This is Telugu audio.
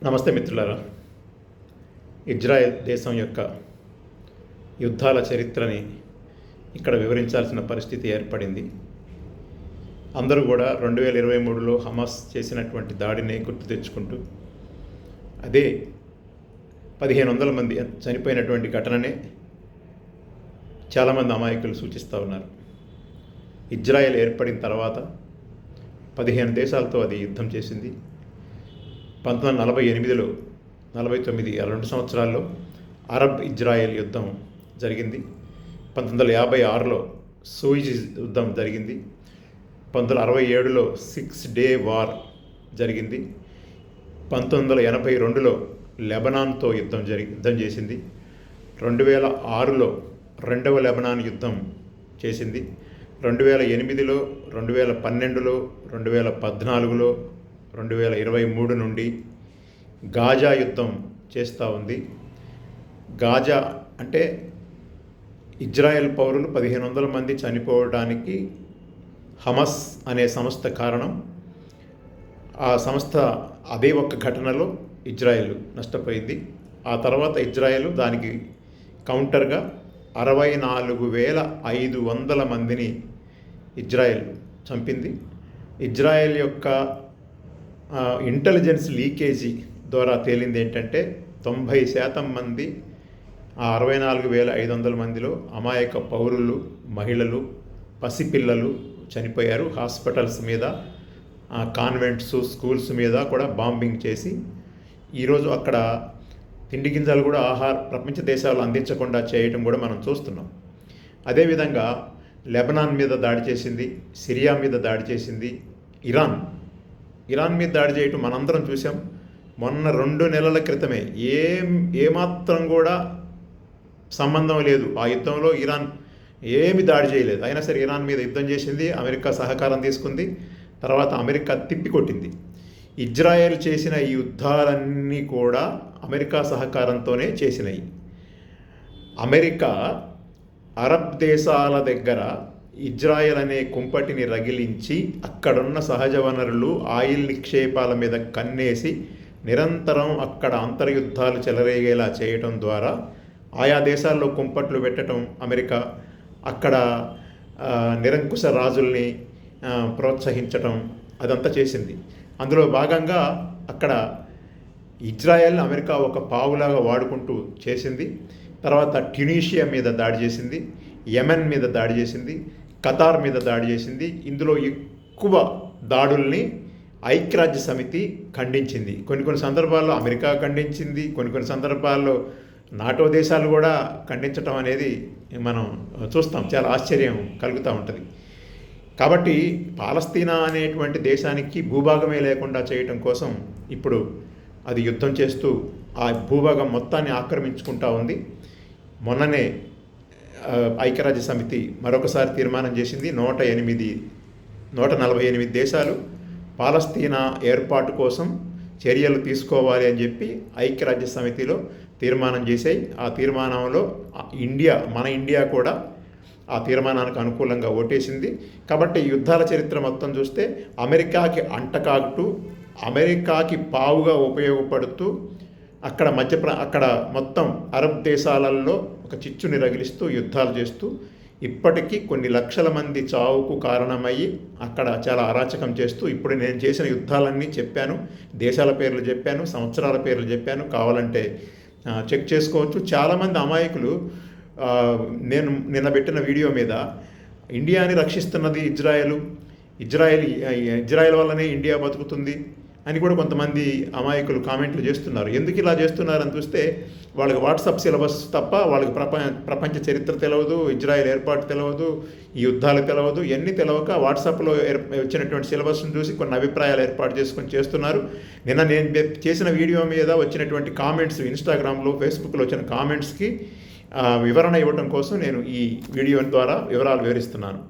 నమస్తే మిత్రులారా. ఇజ్రాయెల్ దేశం యొక్క యుద్ధాల చరిత్రని ఇక్కడ వివరించాల్సిన పరిస్థితి ఏర్పడింది. అందరూ కూడా 2023లో హమాస్ చేసినటువంటి దాడిని గుర్తు తెచ్చుకుంటూ అదే 1500 మంది చనిపోయినటువంటి ఘటననే చాలామంది అమాయకులు సూచిస్తూ ఉన్నారు. ఇజ్రాయెల్ ఏర్పడిన తర్వాత 15 దేశాలతో అది యుద్ధం చేసింది. 1948లో 49 2 సంవత్సరాల్లో అరబ్ ఇజ్రాయెల్ యుద్ధం జరిగింది. 1956లో సూయిజ్ యుద్ధం జరిగింది. 1967లో 6 డే వార్ జరిగింది. 1982లో లెబనాన్తో యుద్ధం చేసింది. 2006లో రెండవ లెబనాన్ యుద్ధం చేసింది. 2008లో 2012లో 2014లో 2023 నుండి గాజా యుద్ధం చేస్తూ ఉంది. గాజా అంటే ఇజ్రాయెల్ పౌరులు 1500 మంది చనిపోవడానికి హమాస్ అనే సంస్థ కారణం. ఆ సంస్థ అదే ఒక్క ఘటనలో ఇజ్రాయెల్ నష్టపోయింది. ఆ తర్వాత ఇజ్రాయెల్ దానికి కౌంటర్గా 64,500 మందిని ఇజ్రాయెల్ చంపింది. ఇజ్రాయెల్ యొక్క ఇంటెలిజెన్స్ లీకేజీ ద్వారా తేలింది ఏంటంటే 90% మంది ఆ 64,500 మందిలో అమాయక పౌరులు, మహిళలు, పసిపిల్లలు చనిపోయారు. హాస్పిటల్స్ మీద, కాన్వెంట్స్, స్కూల్స్ మీద కూడా బాంబింగ్ చేసి ఈరోజు అక్కడ తిండి గింజలు కూడా ప్రపంచ దేశాలు అందించకుండా చేయటం కూడా మనం చూస్తున్నాం. అదేవిధంగా లెబనాన్ మీద దాడి చేసింది, సిరియా మీద దాడి చేసింది, ఇరాన్ మీద దాడి చేయటం మనందరం చూసాం. మొన్న 2 నెలల క్రితమే ఏమాత్రం కూడా సంబంధం లేదు ఆ యుద్ధంలో. ఇరాన్ ఏమి దాడి చేయలేదు, అయినా సరే ఇరాన్ మీద యుద్ధం చేసింది. అమెరికా సహకారం తీసుకుంది. తర్వాత అమెరికా తిప్పికొట్టింది. ఇజ్రాయెల్ చేసిన ఈ యుద్ధాలన్నీ కూడా అమెరికా సహకారంతోనే చేసినాయి. అమెరికా అరబ్ దేశాల దగ్గర ఇజ్రాయెల్ అనే కుంపటిని రగిలించి అక్కడున్న సహజ వనరులు, ఆయిల్ నిక్షేపాల మీద కన్నేసి నిరంతరం అక్కడ అంతర్యుద్ధాలు చెలరేగేలా చేయటం ద్వారా ఆయా దేశాల్లో కుంపట్లు పెట్టడం అమెరికా, అక్కడ నిరంకుశ రాజుల్ని ప్రోత్సహించటం అదంతా చేసింది. అందులో భాగంగా అక్కడ ఇజ్రాయెల్ అమెరికా ఒక పావులాగా వాడుకుంటూ చేసింది. తర్వాత ట్యునీషియా మీద దాడి చేసింది, యెమెన్ మీద దాడి చేసింది, ఖతార్ మీద దాడి చేసింది. ఇందులో ఎక్కువ దాడుల్ని ఐక్యరాజ్య సమితి ఖండించింది. కొన్ని సందర్భాల్లో అమెరికా ఖండించింది, కొన్ని సందర్భాల్లో నాటో దేశాలు కూడా ఖండించటం అనేది మనం చూస్తాం. చాలా ఆశ్చర్యం కలుగుతూ ఉంటుంది. కాబట్టి పాలస్తీనా అనేటువంటి దేశానికి భూభాగమే లేకుండా చేయటం కోసం ఇప్పుడు అది యుద్ధం చేస్తూ ఆ భూభాగం మొత్తాన్ని ఆక్రమించుకుంటూ ఉంది. మొన్ననే ఐక్యరాజ్య సమితి మరొకసారి తీర్మానం చేసింది. 148 దేశాలు పాలస్తీనా ఏర్పాటు కోసం చర్యలు తీసుకోవాలి అని చెప్పి ఐక్యరాజ్య సమితిలో తీర్మానం చేశాయి. ఆ తీర్మానంలో మన ఇండియా కూడా ఆ తీర్మానానికి అనుకూలంగా ఓటేసింది. కాబట్టి యుద్ధాల చరిత్ర మొత్తం చూస్తే అమెరికాకి అంటకాగుతూ, అమెరికాకి పావుగా ఉపయోగపడుతూ అక్కడ మొత్తం అరబ్ దేశాలలో ఒక చిచ్చుని రగిలిస్తూ యుద్ధాలు చేస్తూ ఇప్పటికీ కొన్ని లక్షల మంది చావుకు కారణమయ్యి అక్కడ చాలా అరాచకం చేస్తూ, ఇప్పుడు నేను చేసిన యుద్ధాలన్నీ చెప్పాను, దేశాల పేర్లు చెప్పాను, సంవత్సరాల పేర్లు చెప్పాను, కావాలంటే చెక్ చేసుకోవచ్చు. చాలామంది అమాయకులు నేను నిన్న పెట్టిన వీడియో మీద ఇండియాని రక్షిస్తున్నది ఇజ్రాయెల్ వల్లనే ఇండియా బతుకుతుంది అని కూడా కొంతమంది అమాయకులు కామెంట్లు చేస్తున్నారు. ఎందుకు ఇలా చేస్తున్నారని చూస్తే వాళ్ళకి వాట్సాప్ సిలబస్ తప్ప వాళ్ళకి ప్రపంచ చరిత్ర తెలియదు, ఇజ్రాయెల్ ఏర్పాటు తెలియదు, ఈ యుద్ధాలు తెలియదు. ఇవన్నీ తెలియక వాట్సాప్లో వచ్చినటువంటి సిలబస్ను చూసి కొన్ని అభిప్రాయాలు ఏర్పాటు చేసుకొని చేస్తున్నారు. నిన్న నేను చేసిన వీడియో మీద వచ్చినటువంటి కామెంట్స్, ఇన్స్టాగ్రామ్లో, ఫేస్బుక్లో వచ్చిన కామెంట్స్కి వివరణ ఇవ్వడం కోసం నేను ఈ వీడియో ద్వారా వివరాలు వివరిస్తున్నాను.